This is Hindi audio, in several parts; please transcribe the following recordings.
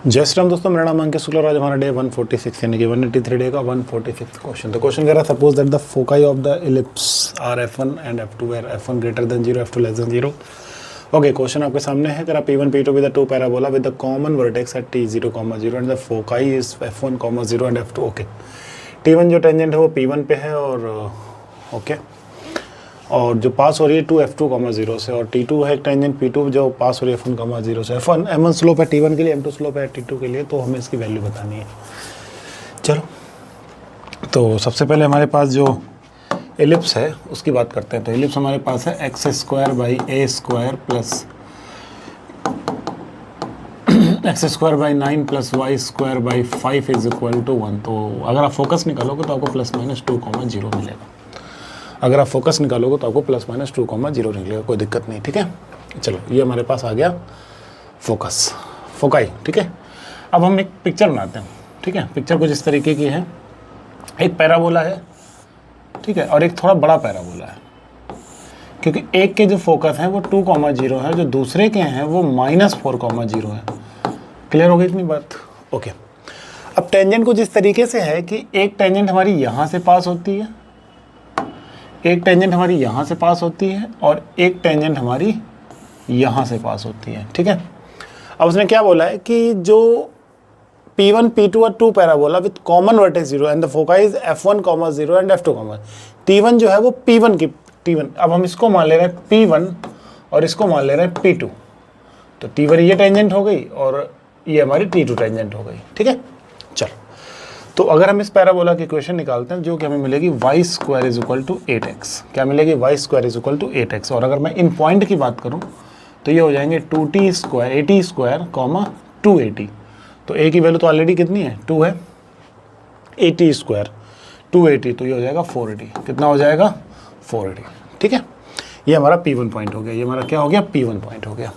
जय श्री राम दोस्तों, मेरा नाम अंकित शुक्ला। आज हमारा डे 146 यानी कि 183 डे का 146 क्वेश्चन। तो क्वेश्चन कह रहा है suppose that the foci of the ellipse are f1 and f2 where f1 greater than 0 f2 less than 0। Okay, question आपके सामने है। कह रहा P1 P2 with the two parabola with the common vertex at t0, 0 and the foci is f1, 0 and f2। Okay, t1 जो टेंजेंट है वो P1 पे है और और जो पास हो रही है 2f2, 0 से, और t2 है टेंजेंट P2 जो पास हो रही है f1, 0 से। f1 m1 स्लोप है t1 के लिए, m2 स्लोप है t2 के लिए, तो हमें इसकी वैल्यू बतानी है। चलो, तो सबसे पहले हमारे पास जो एलिप्स है उसकी बात करते हैं। तो एलिप्स हमारे पास है x² प्लस x² 9 प्लस y² 5 इज इक्वल टू 1। तो अगर आप फोकस निकालोगे तो आपको ±2, 0 मिलेगा। अगर आप फोकस निकालोगे तो आपको ±2, 0 निकलेगा, कोई दिक्कत नहीं। ठीक है, चलो ये हमारे पास आ गया फोकाई। ठीक है, अब हम एक पिक्चर बनाते हैं। ठीक है, पिक्चर कुछ इस तरीके की है। एक पैराबोला है, ठीक है, और एक थोड़ा बड़ा पैराबोला है। क्योंकि एक के जो फोकस है वो 2, 0 है, जो दूसरे के हैं वो -4, 0 है। क्लियर हो गई इतनी बात? ओके, अब टेंजेंट कुछ इस तरीके से है कि एक टेंजेंट हमारी यहाँ से पास होती है, एक टेंजेंट हमारी यहाँ से पास होती है, और एक टेंजेंट हमारी यहाँ से पास होती है। ठीक है, अब उसने क्या बोला है कि जो P1 P2 और 2 parabola with common vertex 0 and the foci is f1, 0 and f2, T1 जो है वो P1 की T1। अब हम इसको मान ले रहे हैं P1 और इसको मान ले रहे हैं P2। तो T1 ये टेंजेंट हो गई और ये हमारी T2 टेंजेंट हो गई। ठीक है, चलो, तो अगर हम इस पैराबोला की इक्वेशन निकालते हैं जो कि हमें मिलेगी y² is equal to 8x। क्या मिलेगी? y² is equal to 8x। और अगर मैं इन पॉइंट की बात करूं तो ये हो जाएंगे 2t², 80², 280। तो a की वैल्यू तो ऑलरेडी कितनी है? 2 है। 80², 280, तो ये हो जाएगा 480। कितना हो जाएगा? 480। ठीक है, ये हमारा P1 पॉइंट हो गया। ये हमारा क्या हो गया? P1 पॉइंट हो गया।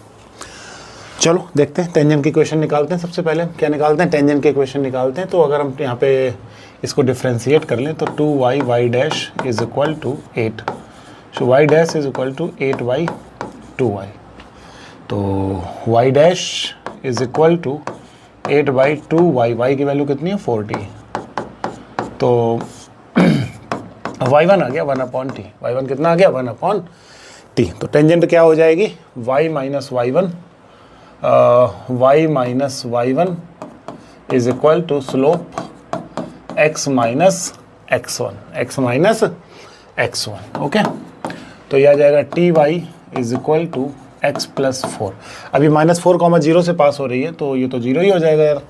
चलो देखते हैं, टेंजेंट की इक्वेशन निकालते हैं। सबसे पहले क्या निकालते हैं? टेंजेंट की इक्वेशन निकालते हैं। तो अगर हम यहाँ पे इसको डिफ्रेंशिएट कर लें तो 2y y' is equal to 8। So y' is equal to 8y 2y। तो y' is equal to 8/2y। y की वैल्यू कितनी है? 40। तो y1 आ गया 1/t। y1 कितना आ गया? 1/t। तो टेंजेंट क्या हो जाएगी? y minus y1 y is equal to slope x minus x1। Okay, तो यह आ जाएगा ty is equal to x plus 4। अभी -4, 0 से पास हो रही है, तो ये तो 0 ही हो जाएगा यार,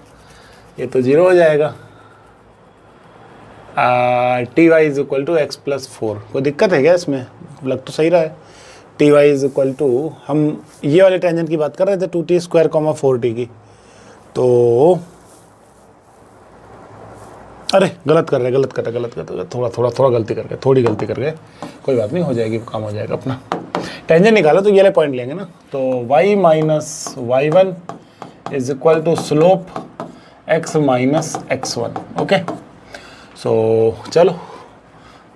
ये तो 0 हो जाएगा। ty is equal to x plus 4। कोई दिक्कत है क्या इसमें? लग तो सही रहा है। ty इज इक्वल टू, हम ये वाले टेंजेंट की बात कर रहे थे 2t², 4t की। तो अरे गलत कर रहे, थोड़ा गलती कर गए, थोड़ी गलती कर गए। कोई बात नहीं, हो जाएगी, काम हो जाएगा अपना। टेंजेंट निकालो तो ये वाले पॉइंट लेंगे ना। तो y minus y1 is equal to slope x minus x1। Okay, so चलो,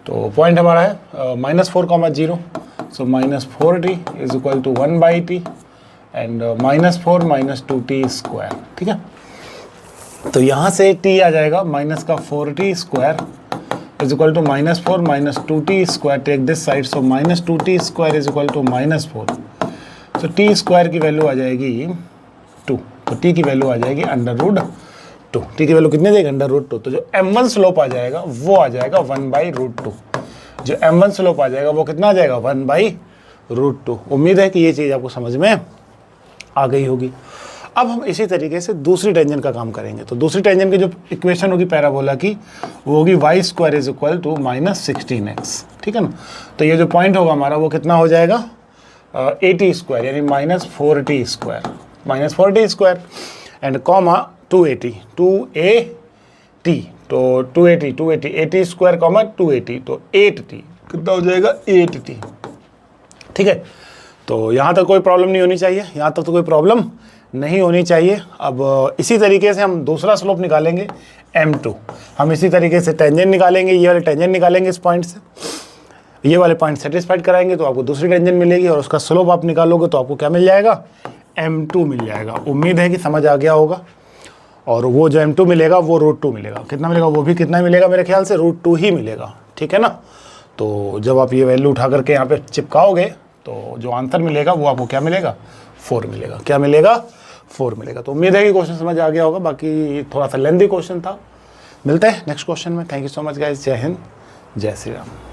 तो पॉइंट हमारा है -4, 0। So -4t is equal to 1/t and -4 - 2t²। ठीक है, तो यहाँ से t आ जाएगा माइनस का 4t² is equal to -4 - 2t²। Take this side, so -2t² is equal to -4। So t² की वैल्यू आ जाएगी 2। तो t की वैल्यू आ जाएगी √2। t की वैल्यू कितनी देगी? √2। तो जो m1 स्लोप आ जाएगा वो आ जाएगा 1/√2। जो m1 स्लोप आ जाएगा वो कितना आ जाएगा? 1/√2। उम्मीद है कि ये चीज़ आपको समझ में आ गई होगी। अब हम इसी तरीके से दूसरी टेंजेंट का काम करेंगे। तो दूसरी टेंजेंट की जो इक्वेशन होगी पैराबोला की, वो होगी y² is equal to -16x। ठीक है ना, तो ये जो पॉइंट होगा हमारा वो कितना हो जाएगा? 80² यानी -4t² एंड कॉमा 280 तो 280 80², 280, तो 8t कितना हो जाएगा? 8t। ठीक है, तो यहाँ तक कोई प्रॉब्लम नहीं होनी चाहिए, यहाँ तक तो कोई प्रॉब्लम नहीं होनी चाहिए। अब इसी तरीके से हम दूसरा स्लोप निकालेंगे m2। हम इसी तरीके से टेंजेंट निकालेंगे, ये वाले टेंजेंट निकालेंगे इस पॉइंट से, ये वाले पॉइंट सेटिस्फाइड कराएंगे तो आपको दूसरी टेंजेंट मिलेगी, और उसका स्लोप आप निकालोगे तो आपको क्या मिल जाएगा? m2 मिल जाएगा। उम्मीद है कि समझ आ गया होगा। और वो जो m2 मिलेगा वो √2 मिलेगा। कितना मिलेगा? वो भी कितना मिलेगा? मेरे ख्याल से √2 ही मिलेगा, ठीक है ना। तो जब आप ये वैल्यू उठा करके यहाँ पे चिपकाओगे तो जो आंसर मिलेगा वो आपको क्या मिलेगा? 4 मिलेगा। क्या मिलेगा? 4 मिलेगा। तो उम्मीद है कि क्वेश्चन समझ आ गया होगा। बाकी थोड़ा सा लेंथी क्वेश्चन था। मिलते हैं नेक्स्ट क्वेश्चन में। Thank you so much guys. जय हिंद, जय श्री राम।